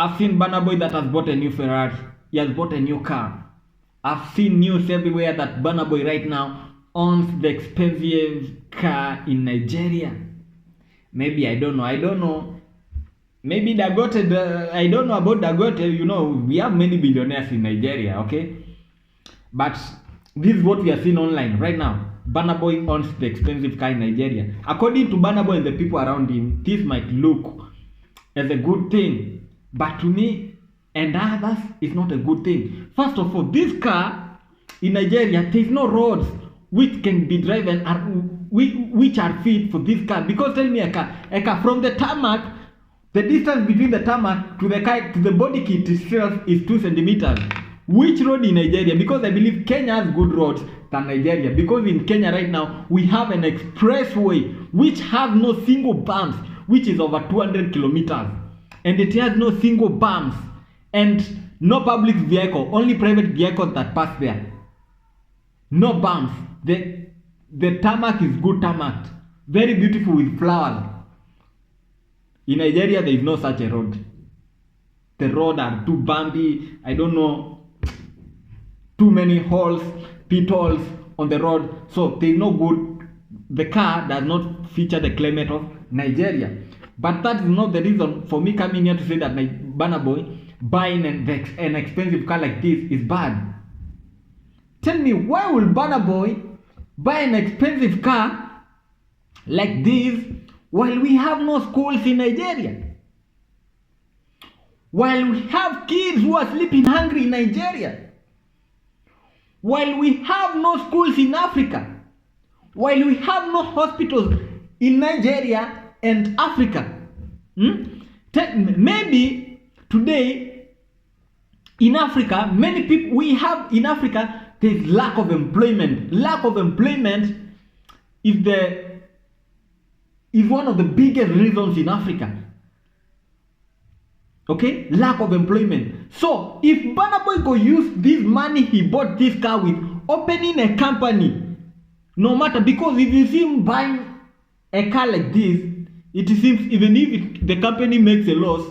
I've seen Burna Boy that has bought a new Ferrari. He has bought a new car. I've seen news everywhere that Burna Boy right now owns the Expesive car in Nigeria. Maybe, I don't know. Maybe Dagote, I don't know about Dagote. You know, we have many billionaires in Nigeria, okay? But this is what we are seeing online right now. Burna Boy owns the expensive car in Nigeria. According to Burna Boy and the people around him, this might look as a good thing. But to me and others, it's not a good thing. First of all, this car in Nigeria, there is no roads which can be driven which are fit for this car. Because tell me a car from the tarmac, the distance between the tarmac to the car to the body kit itself is 2 centimeters. Which road in Nigeria? Because I believe Kenya has good roads than Nigeria. Because in Kenya right now, we have an expressway which has no single bumps, which is over 200 kilometers. And it has no single bumps. And no public vehicle, only private vehicles that pass there. No bumps. The tarmac is good tarmac. Very beautiful with flowers. In Nigeria, there is no such a road. The road are too bumpy. I don't know. Too many holes, pit holes on the road. So there is no good. The car does not feature the climate of Nigeria. But that is not the reason for me coming here to say that my Burna Boy buying an expensive car like this is bad. Tell me, why will Burna Boy buy an expensive car like this while we have no schools in Nigeria? While we have kids who are sleeping hungry in Nigeria? While we have no schools in Africa? While we have no hospitals in Nigeria and Africa? Maybe today in Africa, many people we have in Africa, there's lack of employment. Lack of employment is one of the biggest reasons in Africa. Okay, lack of employment. So if Burna Boy go use this money he bought this car with, opening a company, no matter, because if you see him buying a car like this, it seems even if the company makes a loss,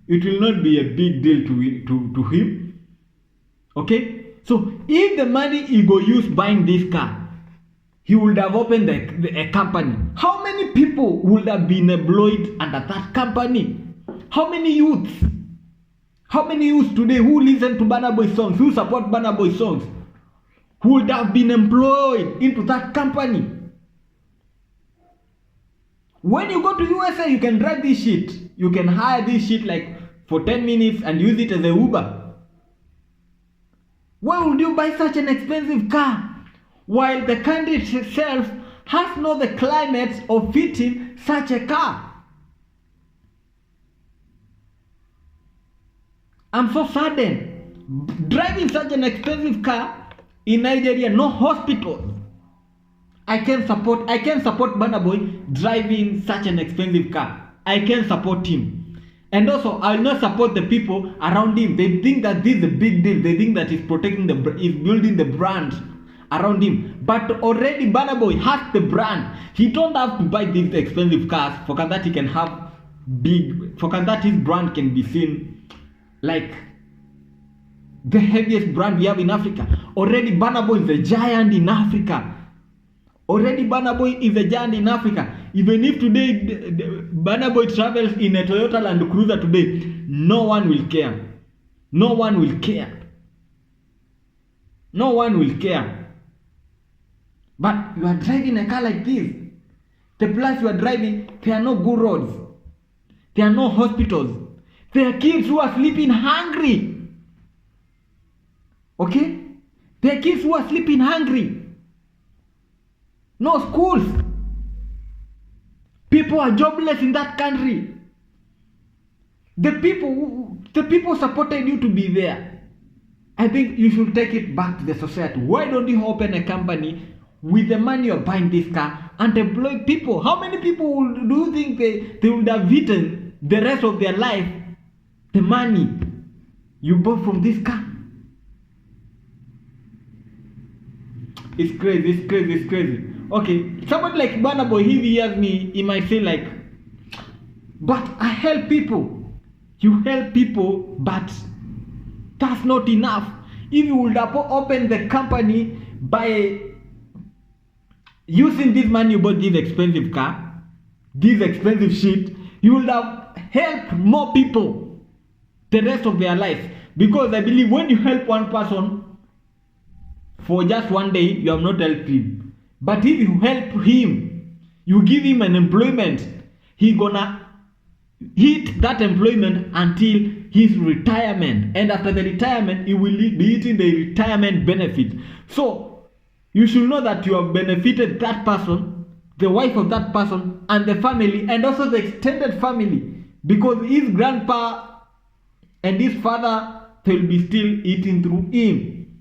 it will not be a big deal to him. Okay, so if the money he go use buying this car, he would have opened a company. How many people would have been employed under that company? How many youths? How many youths today who listen to Burna Boy songs, who support Burna Boy songs, who would have been employed into that company? When you go to USA, you can drive this shit. You can hire this shit like for 10 minutes and use it as a Uber. Why would you buy such an expensive car while the country itself has no the climate of fitting such a car? I'm so saddened. Driving such an expensive car in Nigeria, no hospitals. I can support Burna Boy driving such an expensive car. I can support him. And also, I will not support the people around him. They think that this is a big deal. They think that he's protecting he's building the brand around him. But already Burna Boy has the brand. He don't have to buy these expensive cars for that he can have that his brand can be seen like the heaviest brand we have in Africa. Already Burna Boy is a giant in Africa. Already Burna Boy is a giant in Africa. Even if today Burna Boy travels in a Toyota Land Cruiser today, no one will care. No one will care. No one will care. But you are driving a car like this. The place you are driving, there are no good roads. There are no hospitals. There are kids who are sleeping hungry. Okay? There are kids who are sleeping hungry. No schools. People are jobless in that country. The people supported you to be there. I think you should take it back to the society. Why don't you open a company with the money you're buying this car and employ people? How many people do you think they would have eaten the rest of their life the money you bought from this car? It's crazy. Okay, somebody like Burna Boy, if he hears me, he might say like, but I help people. You help people, but that's not enough. If you would have opened the company by using this money you bought this expensive car, this expensive shit, you would have helped more people the rest of their life. Because I believe when you help one person for just one day, you have not helped him. But if you help him, you give him an employment, he gonna hit that employment until his retirement. And after the retirement, he will be eating the retirement benefit. So you should know that you have benefited that person, the wife of that person, and the family, and also the extended family. Because his grandpa and his father, they will be still eating through him.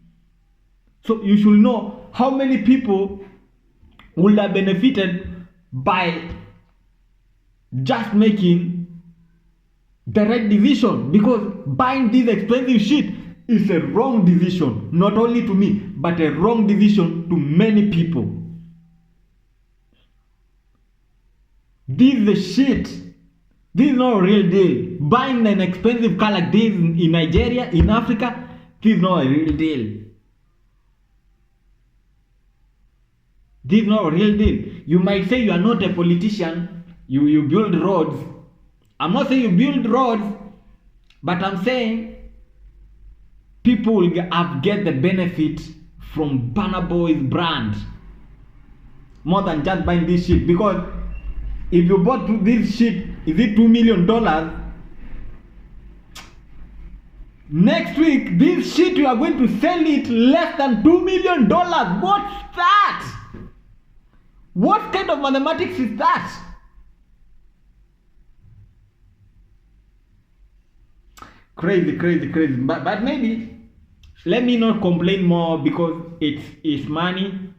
So you should know how many people will have benefited by just making the right decision. Because buying this expensive shit is a wrong decision, not only to me, but a wrong decision to many people. This is the shit. This is not a real deal. Buying an expensive car like this in Nigeria, in Africa, this is not a real deal. This is not a real deal. You might say you are not a politician, you build roads. I'm not saying you build roads, but I'm saying people will get the benefit from Burna Boy's brand more than just buying this shit. Because if you bought this shit, is it $2 million? Next week, this shit you are going to sell it less than $2 million. What's that? What kind of mathematics is that? Crazy. But maybe let me not complain more, because it's money.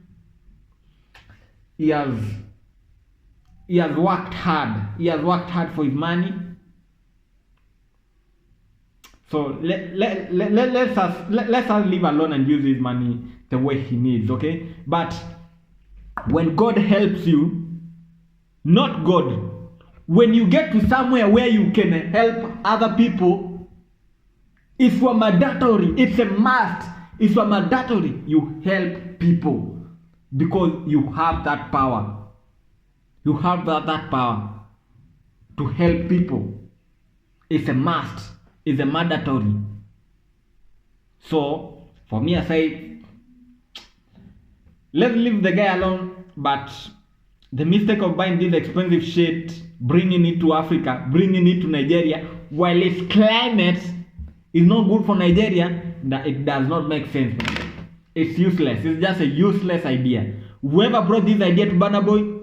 He has worked hard. He has worked hard for his money. So let's us leave alone and use his money the way he needs, okay? But when God helps you, not God, when you get to somewhere where you can help other people, it's mandatory. It's a must. It's mandatory. You help people because you have that power. You have that power to help people. It's a must. It's a mandatory. So for me, I say, let's leave the guy alone. But the mistake of buying this expensive shit, bringing it to Africa, bringing it to Nigeria, while its climate is not good for Nigeria, that it does not make sense. It's useless. It's just a useless idea. Whoever brought this idea to Burna Boy,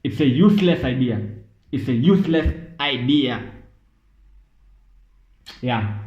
it's a useless idea. It's a useless idea. Yeah.